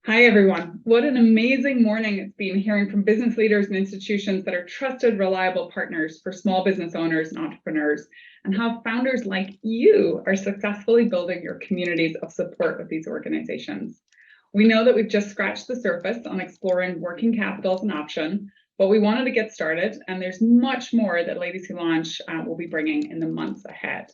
Hi, everyone. What an amazing morning it's been hearing from business leaders and institutions that are trusted, reliable partners for small business owners and entrepreneurs, and how founders like you are successfully building your communities of support with these organizations. We know that we've just scratched the surface on exploring working capital as an option, but we wanted to get started, and there's much more that Ladies Who Launch will be bringing in the months ahead.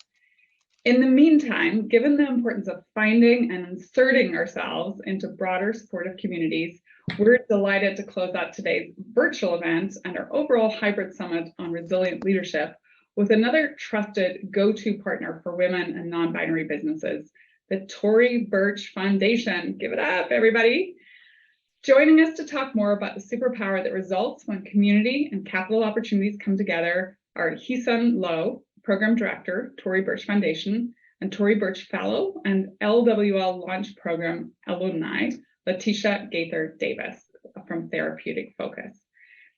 In the meantime, given the importance of finding and inserting ourselves into broader supportive communities, we're delighted to close out today's virtual event and our overall hybrid summit on resilient leadership with another trusted go-to partner for women and non-binary businesses, the Tory Burch Foundation. Give it up, everybody. Joining us to talk more about the superpower that results when community and capital opportunities come together are Heesun, Program Director, Tory Burch Foundation, and Tory Burch Fellow and LWL Launch Program alumni, LaTeasha Gaither-Davis from Therapeutic Focus.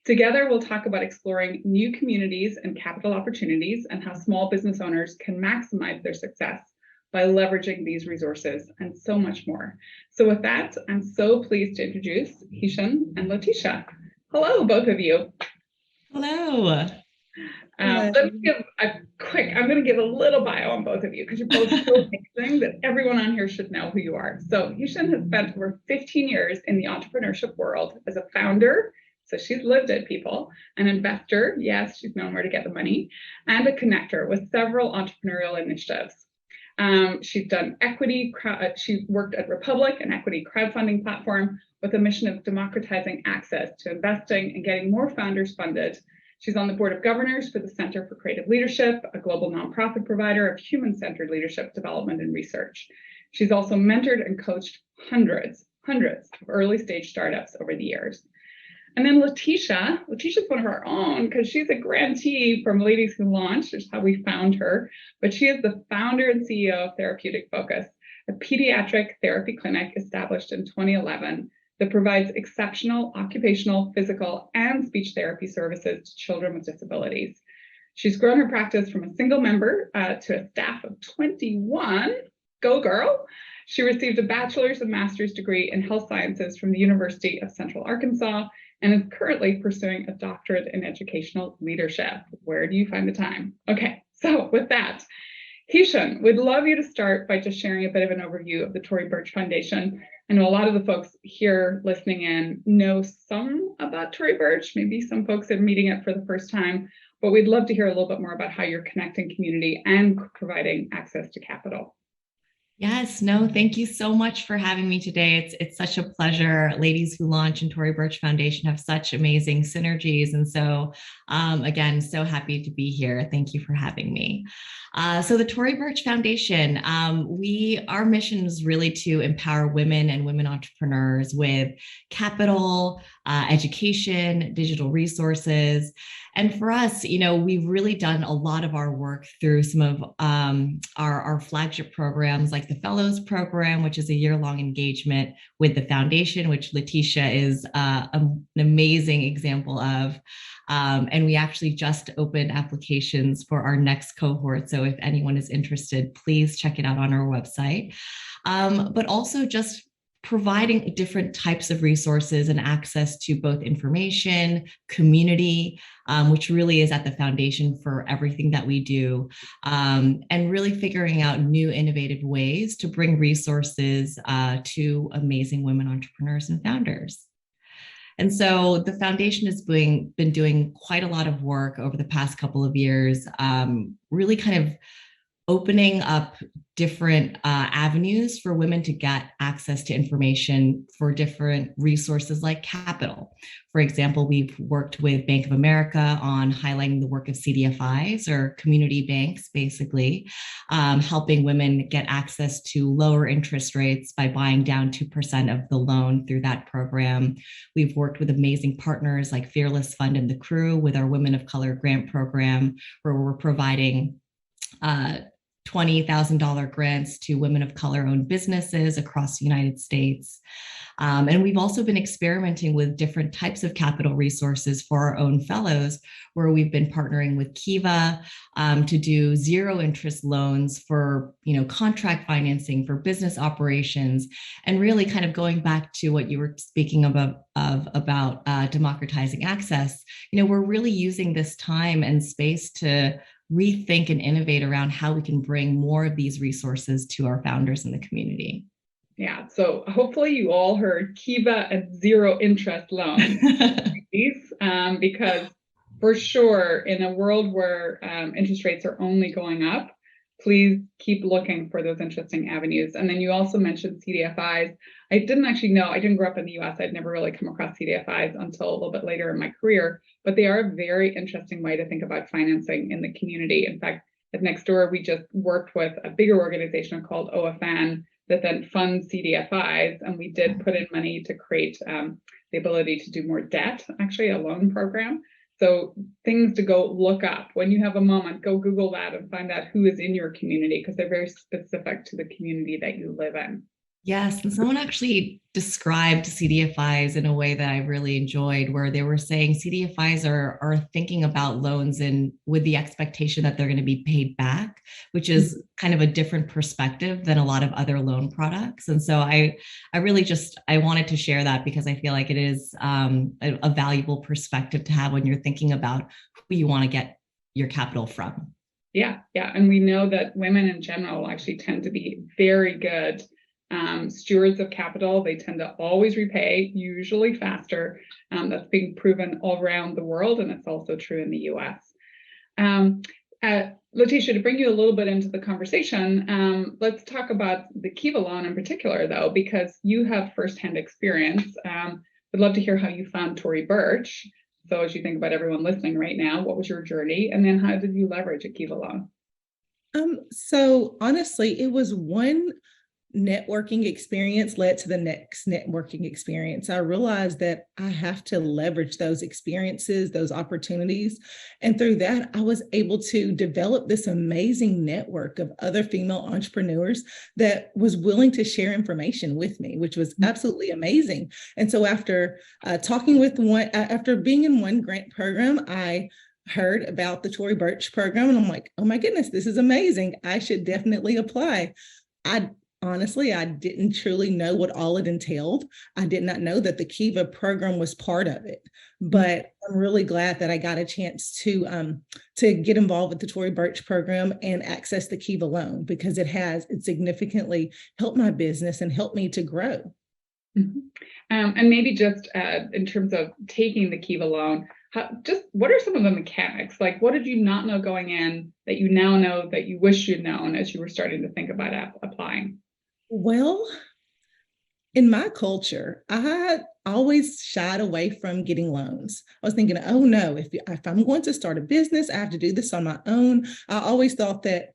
Together, we'll talk about exploring new communities and capital opportunities and how small business owners can maximize their success by leveraging these resources and so much more. So with that, I'm so pleased to introduce Heesun and LaTeasha. Hello, both of you. Hello. Let me give I'm going to give a little bio on both of you because you're both so amazing that everyone on here should know who you are. So Heesun has spent over 15 years in the entrepreneurship world as a founder. So she's lived it, people, an investor. Yes, she's known where to get the money, and a connector with several entrepreneurial initiatives. She's done equity. She worked at Republic, an equity crowdfunding platform with a mission of democratizing access to investing and getting more founders funded. She's on the board of governors for the Center for Creative Leadership, a global nonprofit provider of human-centered leadership development and research. She's also mentored and coached hundreds of early stage startups over the years. And then LaTeasha's one of our own because she's a grantee from Ladies Who Launch, which is how we found her. But she is the founder and CEO of Therapeutic Focus, a pediatric therapy clinic established in 2011 that provides exceptional occupational, physical, and speech therapy services to children with disabilities. She's grown her practice from a single member to a staff of 21. Go girl! She received a bachelor's and master's degree in health sciences from the University of Central Arkansas and is currently pursuing a doctorate in educational leadership. Where do you find the time? Okay, so with that, Heesun, we'd love you to start by just sharing a bit of an overview of the Tory Burch Foundation. I know a lot of the folks here listening in know some about Tory Burch. Maybe some folks are meeting it for the first time, but we'd love to hear a little bit more about how you're connecting community and providing access to capital. Yes, no, thank you so much for having me today. It's such a pleasure. Ladies Who Launch and Tory Burch Foundation have such amazing synergies. And so, again, so happy to be here. Thank you for having me. So the Tory Burch Foundation, our mission is really to empower women and women entrepreneurs with capital, education, digital resources. And for us, we've really done a lot of our work through some of our flagship programs like the Fellows Program, which is a year-long engagement with the foundation, which LaTeasha is an amazing example of. And we actually just opened applications for our next cohort. So if anyone is interested, please check it out on our website. But also just providing different types of resources and access to both information, community, which really is at the foundation for everything that we do, and really figuring out new innovative ways to bring resources to amazing women entrepreneurs and founders. And so the foundation has been doing quite a lot of work over the past couple of years, really kind of opening up different avenues for women to get access to information for different resources like capital. For example, we've worked with Bank of America on highlighting the work of CDFIs, or community banks, basically, helping women get access to lower interest rates by buying down 2% of the loan through that program. We've worked with amazing partners like Fearless Fund and The Crew with our Women of Color grant program, where we're providing $20,000 grants to women of color owned businesses across the United States. And we've also been experimenting with different types of capital resources for our own fellows, where we've been partnering with Kiva to do zero interest loans for, contract financing for business operations, and really kind of going back to what you were speaking about democratizing access. We're really using this time and space to rethink and innovate around how we can bring more of these resources to our founders in the community. Yeah, so hopefully you all heard Kiva at zero interest loans, because for sure in a world where interest rates are only going up, please keep looking for those interesting avenues. And then you also mentioned CDFIs. I didn't actually know, I didn't grow up in the US. I'd never really come across CDFIs until a little bit later in my career, but they are a very interesting way to think about financing in the community. In fact, at Nextdoor, we just worked with a bigger organization called OFN that then funds CDFIs. And we did put in money to create the ability to do more debt, actually a loan program. So things to go look up. When you have a moment, go Google that and find out who is in your community, because they're very specific to the community that you live in. Yes, and someone actually described CDFIs in a way that I really enjoyed, where they were saying CDFIs are thinking about loans and with the expectation that they're going to be paid back, which is kind of a different perspective than a lot of other loan products. And so I really I wanted to share that because I feel like it is a valuable perspective to have when you're thinking about who you want to get your capital from. Yeah. And we know that women in general actually tend to be very good stewards of capital. They tend to always repay, usually faster. That's being proven all around the world, and it's also true in the US. LaTeasha, to bring you a little bit into the conversation, let's talk about the Kiva loan in particular, though, because you have firsthand experience. Would love to hear how you found Tory Burch. So as you think about everyone listening right now, what was your journey? And then how did you leverage a Kiva loan? So honestly, it was one networking experience led to the next networking experience. I realized that I have to leverage those experiences, those opportunities. And through that, I was able to develop this amazing network of other female entrepreneurs that was willing to share information with me, which was absolutely amazing. And so after after being in one grant program, I heard about the Tory Burch program, and I'm like, oh my goodness, this is amazing. I should definitely apply. Honestly, I didn't truly know what all it entailed. I did not know that the Kiva program was part of it, but I'm really glad that I got a chance to get involved with the Tory Burch program and access the Kiva loan, because it significantly helped my business and helped me to grow. Mm-hmm. And maybe just in terms of taking the Kiva loan, what are some of the mechanics? Like, what did you not know going in that you now know that you wish you'd known as you were starting to think about applying? Well, in my culture, I always shied away from getting loans. I was thinking, oh no, if I'm going to start a business, I have to do this on my own. I always thought that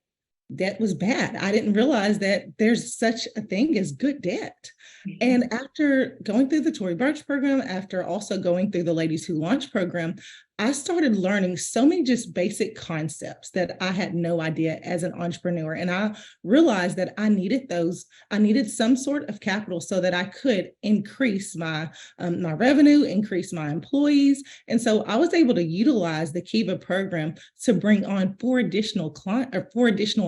debt was bad. I didn't realize that there's such a thing as good debt. And after going through the Tory Burch program, after also going through the Ladies Who Launch program, I started learning so many just basic concepts that I had no idea as an entrepreneur. And I realized that I needed some sort of capital so that I could increase my revenue, increase my employees. And so I was able to utilize the Kiva program to bring on 4 additional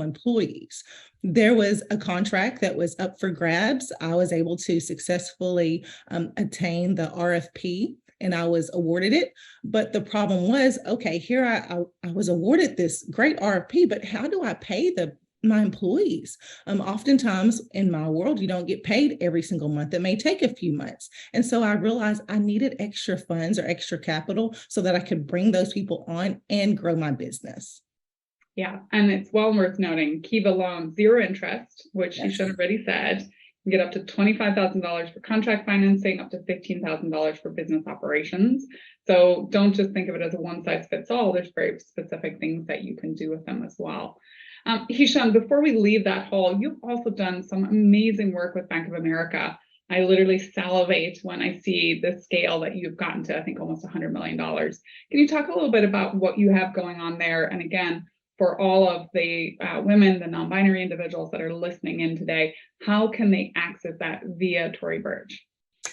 employees. There was a contract that was up for grabs. I was able to successfully attain the RFP, and I was awarded it. But the problem was, okay, here I was awarded this great RFP, but how do I pay my employees? Oftentimes in my world, you don't get paid every single month. It may take a few months. And so I realized I needed extra funds or extra capital so that I could bring those people on and grow my business. Yeah, and it's well worth noting, Kiva loan, zero interest, which you should have already said. You get up to $25,000 for contract financing, up to $15,000 for business operations. So don't just think of it as a one size fits all. There's very specific things that you can do with them as well. Heesun, before we leave that hall, you've also done some amazing work with Bank of America. I literally salivate when I see the scale that you've gotten to, I think almost $100 million. Can you talk a little bit about what you have going on there? And again, for all of the women, the non-binary individuals that are listening in today, how can they access that via Tory Burch?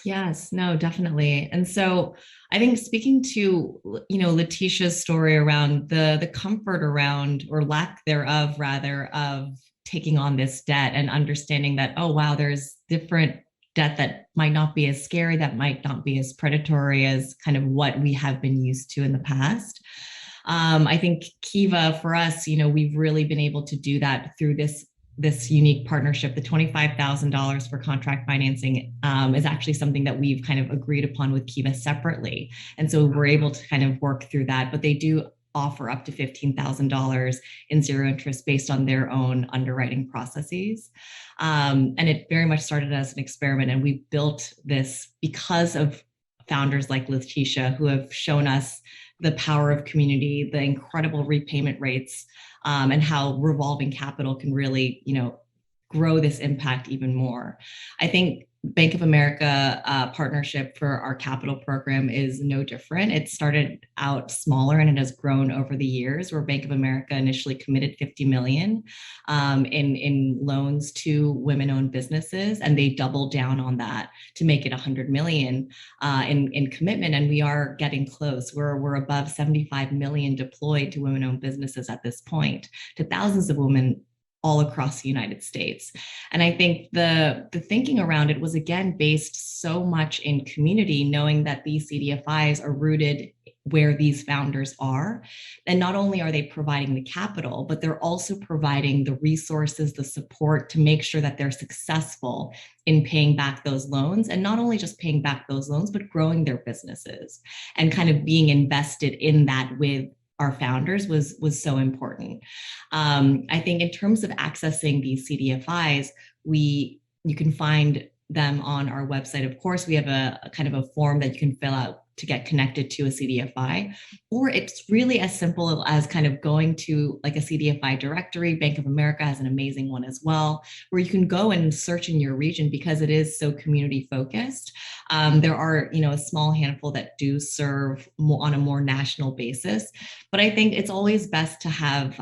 Yes, no, definitely. And so I think speaking to, LaTeasha's story around the comfort around, or lack thereof, rather, of taking on this debt and understanding that, oh, wow, there's different debt that might not be as scary, that might not be as predatory as kind of what we have been used to in the past. I think Kiva, for us, we've really been able to do that through this unique partnership. The $25,000 for contract financing is actually something that we've kind of agreed upon with Kiva separately. And so we're able to kind of work through that, but they do offer up to $15,000 in zero interest based on their own underwriting processes. And it very much started as an experiment. And we built this because of founders like LaTeasha, who have shown us the power of community, the incredible repayment rates, and how revolving capital can really, grow this impact even more. I think Bank of America partnership for our capital program is no different. It started out smaller and it has grown over the years, where Bank of America initially committed $50 million in loans to women-owned businesses, and they doubled down on that to make it $100 million in commitment. And we are getting close. We're above $75 million deployed to women-owned businesses at this point, to thousands of women all across the United States. And I think the thinking around it was, again, based so much in community, knowing that these CDFIs are rooted where these founders are. And not only are they providing the capital, but they're also providing the resources, the support to make sure that they're successful in paying back those loans, and not only just paying back those loans, but growing their businesses and kind of being invested in that with our founders was so important. I think in terms of accessing these CDFIs, you can find them on our website. Of course, we have a kind of a form that you can fill out to get connected to a CDFI, or it's really as simple as kind of going to like a CDFI directory. Bank of America has an amazing one as well, where you can go and search in your region, because it is so community focused. There are, a small handful that do serve on a more national basis, but I think it's always best to have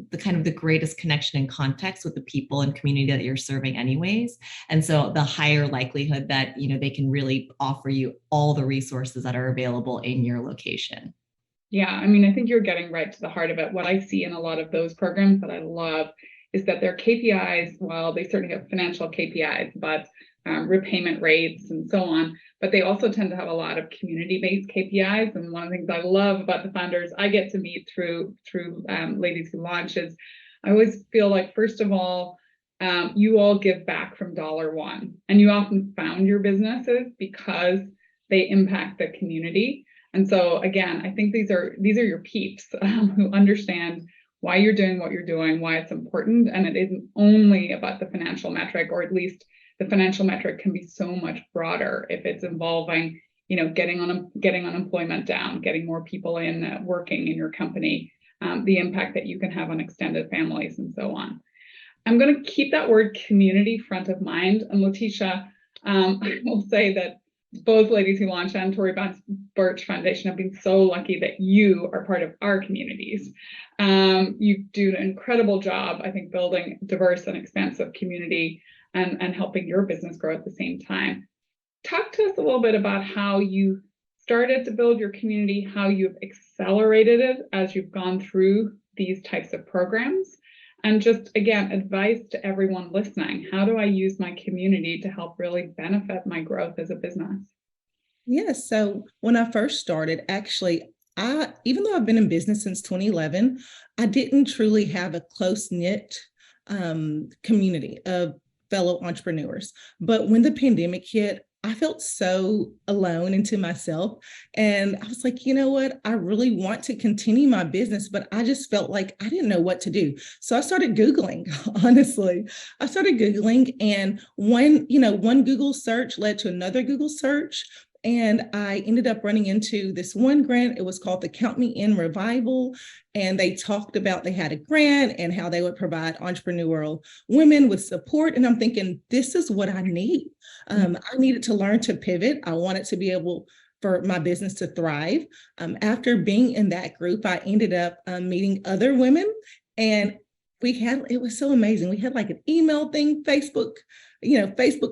the kind of the greatest connection and context with the people and community that you're serving anyways. And so the higher likelihood that, they can really offer you all the resources that are available in your location. Yeah, I mean, I think you're getting right to the heart of it. What I see in a lot of those programs that I love is that their KPIs, well, they certainly have financial KPIs, but repayment rates and so on, but they also tend to have a lot of community-based KPIs. And one of the things I love about the founders I get to meet through Ladies Who Launch is, I always feel like, first of all, you all give back from $1, and you often found your businesses because they impact the community. And so again, I think these are your peeps who understand why you're doing what you're doing, why it's important. And it isn't only about the financial metric, or at least the financial metric can be so much broader if it's involving, getting unemployment down, getting more people in working in your company, the impact that you can have on extended families and so on. I'm going to keep that word community front of mind. And LaTeasha, I will say that both Ladies Who Launch and Tory Burch Foundation have been so lucky that you are part of our communities. You do an incredible job, I think, building diverse and expansive community and helping your business grow at the same time. Talk to us a little bit about how you started to build your community, how you've accelerated it as you've gone through these types of programs. And just, again, advice to everyone listening. How do I use my community to help really benefit my growth as a business? Yes. So when I first started, actually, even though I've been in business since 2011, I didn't truly have a close-knit community of fellow entrepreneurs. But when the pandemic hit, I felt so alone and to myself. And I was like, you know what? I really want to continue my business, but I just felt like I didn't know what to do. So I started Googling, honestly. I started Googling, and one Google search led to another Google search. And I ended up running into this one grant. It was called the Count Me In Revival. And they talked about, they had a grant and how they would provide entrepreneurial women with support. And I'm thinking, this is what I need. I needed to learn to pivot. I wanted to be able for my business to thrive. After being in that group, I ended up meeting other women, and it was so amazing. We had like an email thing, Facebook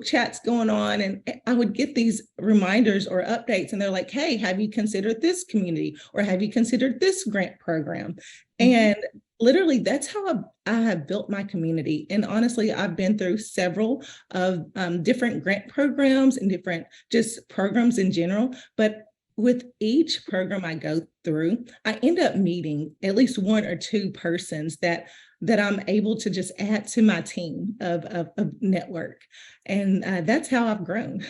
chats going on. And I would get these reminders or updates, and they're like, hey, have you considered this community, or have you considered this grant program? And literally, that's how I have built my community. And honestly, I've been through several of different grant programs and different just programs in general. But with each program I go through, I end up meeting at least one or two persons that I'm able to just add to my team of network. And that's how I've grown.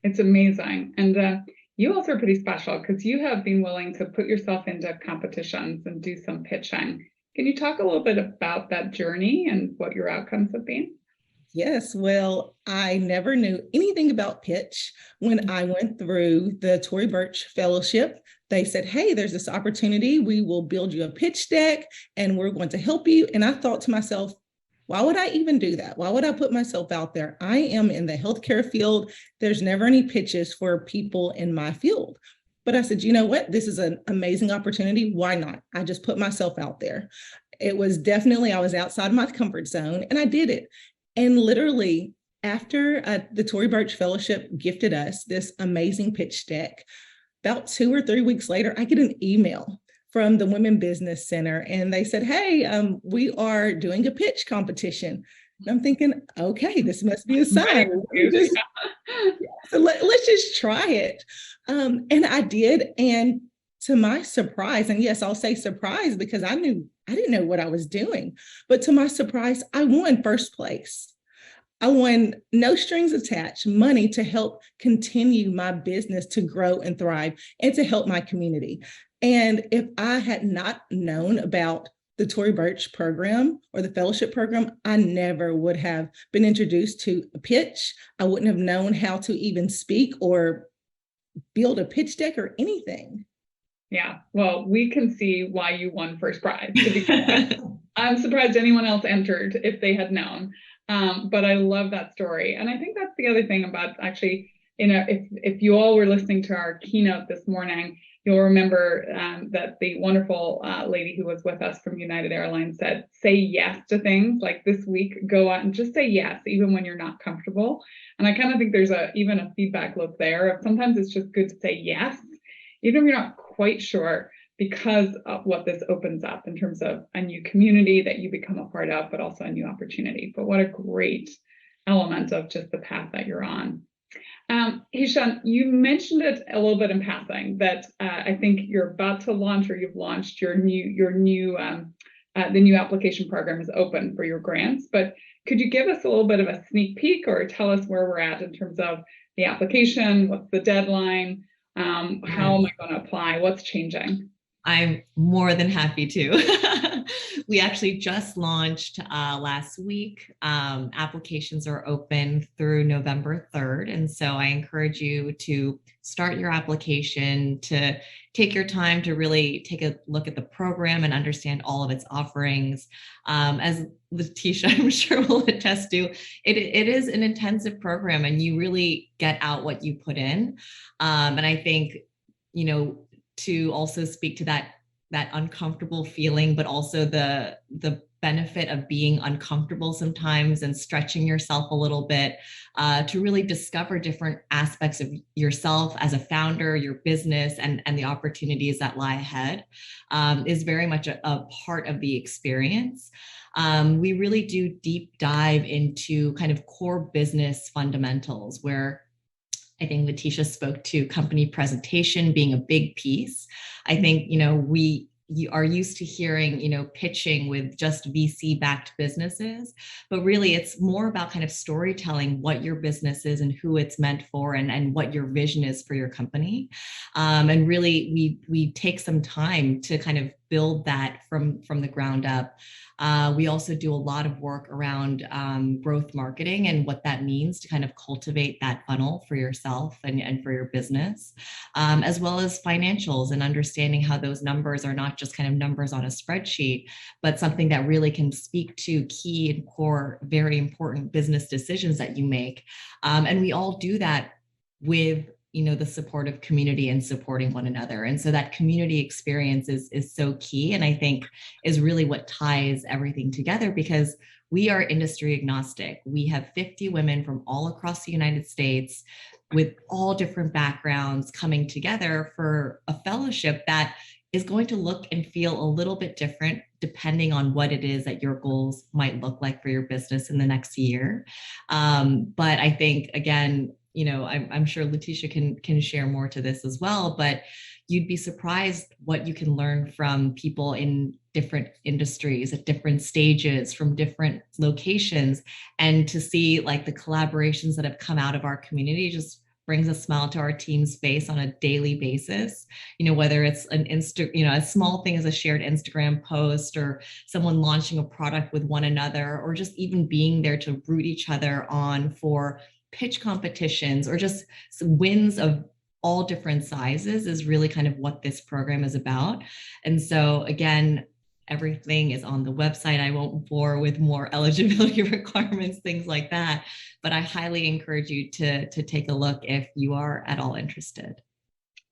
It's amazing. And you also are pretty special because you have been willing to put yourself into competitions and do some pitching. Can you talk a little bit about that journey and what your outcomes have been? Yes, well, I never knew anything about pitch. When I went through the Tory Burch Fellowship, they said, hey, there's this opportunity. We will build you a pitch deck and we're going to help you. And I thought to myself, why would I even do that? Why would I put myself out there? I am in the healthcare field. There's never any pitches for people in my field. But I said, you know what? This is an amazing opportunity. Why not? I just put myself out there. It was definitely, I was outside my comfort zone, and I did it. And literally, after the Tory Burch Fellowship gifted us this amazing pitch deck, about 2 or 3 weeks later, I get an email from the Women Business Center, and they said, hey, we are doing a pitch competition. And I'm thinking, okay, this must be a sign. So let's just try it. And I did. And to my surprise, and yes, I'll say surprise because I didn't know what I was doing, but to my surprise, I won first place. I won no strings attached money to help continue my business to grow and thrive and to help my community. And if I had not known about the Tory Burch program or the fellowship program, I never would have been introduced to a pitch. I wouldn't have known how to even speak or build a pitch deck or anything. Yeah, well, we can see why you won first prize. I'm surprised anyone else entered if they had known. But I love that story. And I think that's the other thing about actually, if you all were listening to our keynote this morning, you'll remember that the wonderful lady who was with us from United Airlines said, say yes to things. Like this week, go out and just say yes, even when you're not comfortable. And I kind of think there's even a feedback loop there. Sometimes it's just good to say yes, even if you're not quite sure, because of what this opens up in terms of a new community that you become a part of, but also a new opportunity. But what a great element of just the path that you're on. Heesun, you mentioned it a little bit in passing that I think you're about to launch, or you've launched the new application program is open for your grants. But could you give us a little bit of a sneak peek, or tell us where we're at in terms of the application? What's the deadline? How am I going to apply? What's changing? I'm more than happy to. We actually just launched last week. Applications are open through November 3rd. And so I encourage you to start your application, to take your time to really take a look at the program and understand all of its offerings. As LaTeasha, I'm sure will attest to, it is an intensive program, and you really get out what you put in. And I think, to also speak to that uncomfortable feeling, but also the benefit of being uncomfortable sometimes and stretching yourself a little bit to really discover different aspects of yourself as a founder, your business, and the opportunities that lie ahead is very much a part of the experience. We really do deep dive into kind of core business fundamentals, where I think LaTeasha spoke to company presentation being a big piece. I think, you are used to hearing, pitching with just VC-backed businesses, but really it's more about kind of storytelling what your business is and who it's meant for, and what your vision is for your company. And really, we take some time to kind of build that from the ground up. We also do a lot of work around growth marketing and what that means to kind of cultivate that funnel for yourself and for your business, as well as financials and understanding how those numbers are not just kind of numbers on a spreadsheet, but something that really can speak to key and core, very important business decisions that you make. And we all do that with the supportive community and supporting one another. And so that community experience is so key. And I think is really what ties everything together, because we are industry agnostic. We have 50 women from all across the United States with all different backgrounds coming together for a fellowship that is going to look and feel a little bit different depending on what it is that your goals might look like for your business in the next year. But I think, again, I'm sure LaTeasha can share more to this as well, but you'd be surprised what you can learn from people in different industries at different stages from different locations. And to see like the collaborations that have come out of our community just brings a smile to our team's face on a daily basis. Whether it's a small thing as a shared Instagram post, or someone launching a product with one another, or just even being there to root each other on for pitch competitions, or just wins of all different sizes, is really kind of what this program is about. And so again, everything is on the website. I won't bore with more eligibility requirements, things like that, but I highly encourage you to take a look if you are at all interested.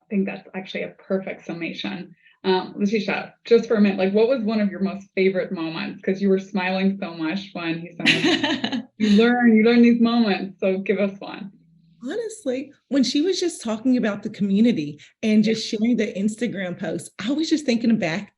I think that's actually a perfect summation. LaTeasha, just for a minute, like, what was one of your most favorite moments? Because you were smiling so much when he said, you learn these moments. So give us one. Honestly, when she was just talking about the community and just sharing the Instagram posts, I was just thinking back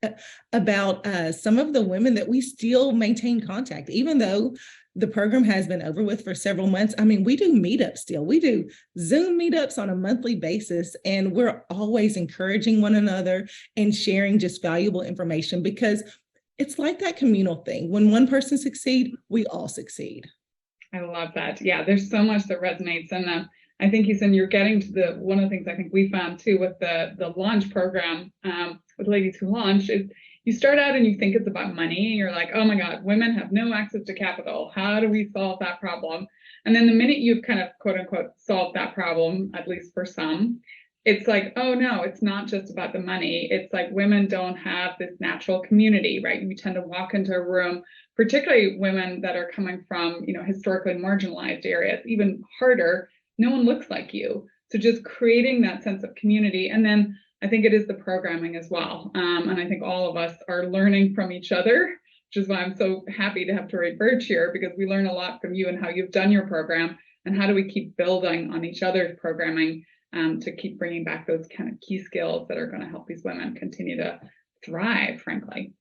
about some of the women that we still maintain contact, even though the program has been over with for several months. I mean, we do meetups still. We do Zoom meetups on a monthly basis, and we're always encouraging one another and sharing just valuable information, because it's like that communal thing. When one person succeeds, we all succeed. I love that. Yeah, there's so much that resonates. And I think Heesun, you're getting to one of the things I think we found too with the launch program with Ladies Who Launch is you start out and you think it's about money. And you're like, oh my God, women have no access to capital. How do we solve that problem? And then the minute you've kind of quote unquote solved that problem, at least for some, it's like, oh no, it's not just about the money. It's like women don't have this natural community, right? We tend to walk into a room, particularly women that are coming from, historically marginalized areas, even harder. No one looks like you. So just creating that sense of community. And then I think it is the programming as well. And I think all of us are learning from each other, which is why I'm so happy to have Tory Burch here, because we learn a lot from you and how you've done your program, and how do we keep building on each other's programming to keep bringing back those kind of key skills that are going to help these women continue to thrive, frankly.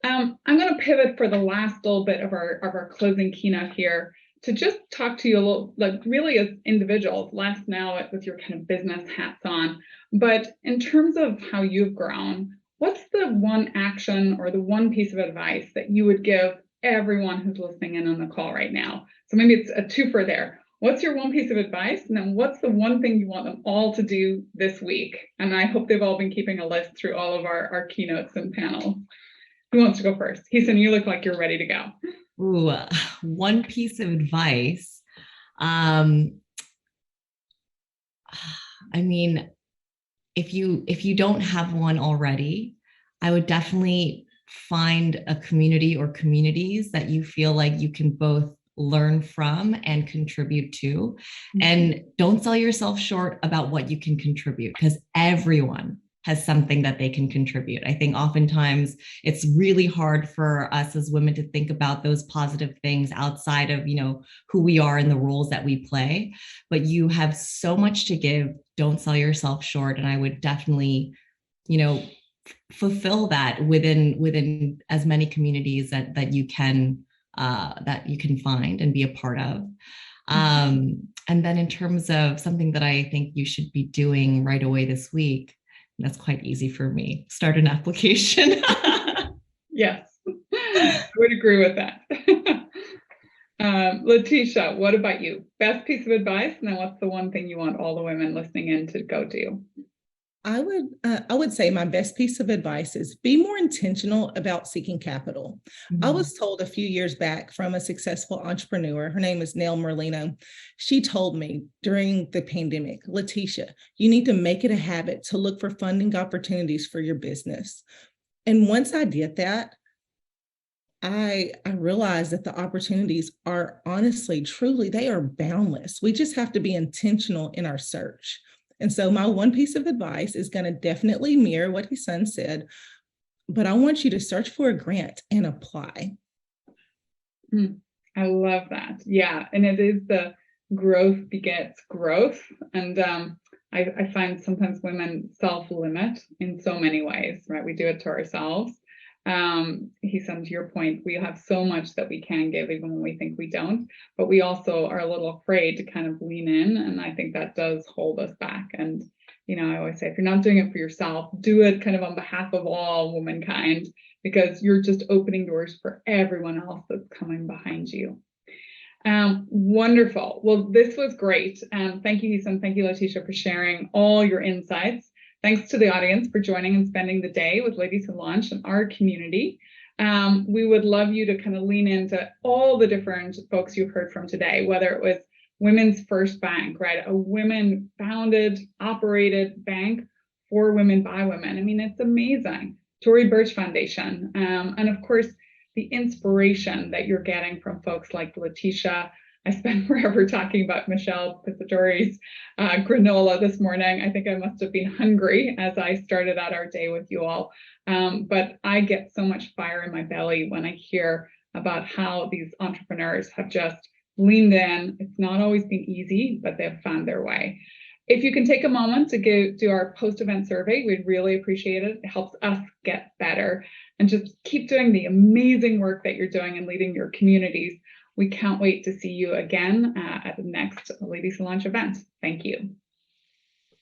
I'm going to pivot for the last little bit of our closing keynote here to just talk to you a little, like really as individuals, less now with your kind of business hats on, but in terms of how you've grown, what's the one action or the one piece of advice that you would give everyone who's listening in on the call right now? So maybe it's a twofer there. What's your one piece of advice? And then what's the one thing you want them all to do this week? And I hope they've all been keeping a list through all of our keynotes and panels. Who wants to go first? Heesun, you look like you're ready to go. Ooh, one piece of advice. I mean, if you don't have one already, I would definitely find a community or communities that you feel like you can both learn from and contribute to. And don't sell yourself short about what you can contribute, because everyone has something that they can contribute. I think oftentimes it's really hard for us as women to think about those positive things outside of, who we are and the roles that we play. But you have so much to give. Don't sell yourself short. And I would definitely, fulfill that within as many communities that you can find and be a part of. And then in terms of something that I think you should be doing right away this week, that's quite easy for me. Start an application. Yes, I would agree with that. LaTeasha, what about you? Best piece of advice, and then what's the one thing you want all the women listening in to go do? I would say my best piece of advice is be more intentional about seeking capital. I was told a few years back from a successful entrepreneur, her name is Nell Merlino. She told me during the pandemic, LaTeasha, you need to make it a habit to look for funding opportunities for your business. And once I did that, I realized that the opportunities are honestly, truly, they are boundless. We just have to be intentional in our search. And so my one piece of advice is going to definitely mirror what Heesun said, but I want you to search for a grant and apply. I love that. Yeah. And it is the growth begets growth. And I find sometimes women self-limit in so many ways, right? We do it to ourselves. Heesun, to your point, we have so much that we can give even when we think we don't, but we also are a little afraid to kind of lean in. And I think that does hold us back. And, you know, I always say, if you're not doing it for yourself, do it kind of on behalf of all womankind, because you're just opening doors for everyone else that's coming behind you. Wonderful. Well, this was great. Thank you, Heesun. Thank you, LaTeasha, for sharing all your insights. Thanks to the audience for joining and spending the day with Ladies Who Launch and our community. We would love you to kind of lean into all the different folks you've heard from today, whether it was Women's First Bank, right? A women-founded, operated bank for women by women. I mean, it's amazing. Tory Burch Foundation. And of course, the inspiration that you're getting from folks like LaTeasha. I spent forever talking about Michelle Piscatori's granola this morning. I think I must have been hungry as I started out our day with you all. But I get so much fire in my belly when I hear about how these entrepreneurs have just leaned in. It's not always been easy, but they've found their way. If you can take a moment to do our post-event survey, we'd really appreciate it. It helps us get better. And just keep doing the amazing work that you're doing and leading your communities. We can't wait to see you again at the next Ladies Who Launch event. Thank you.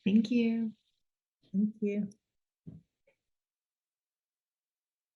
Thank you. Thank you.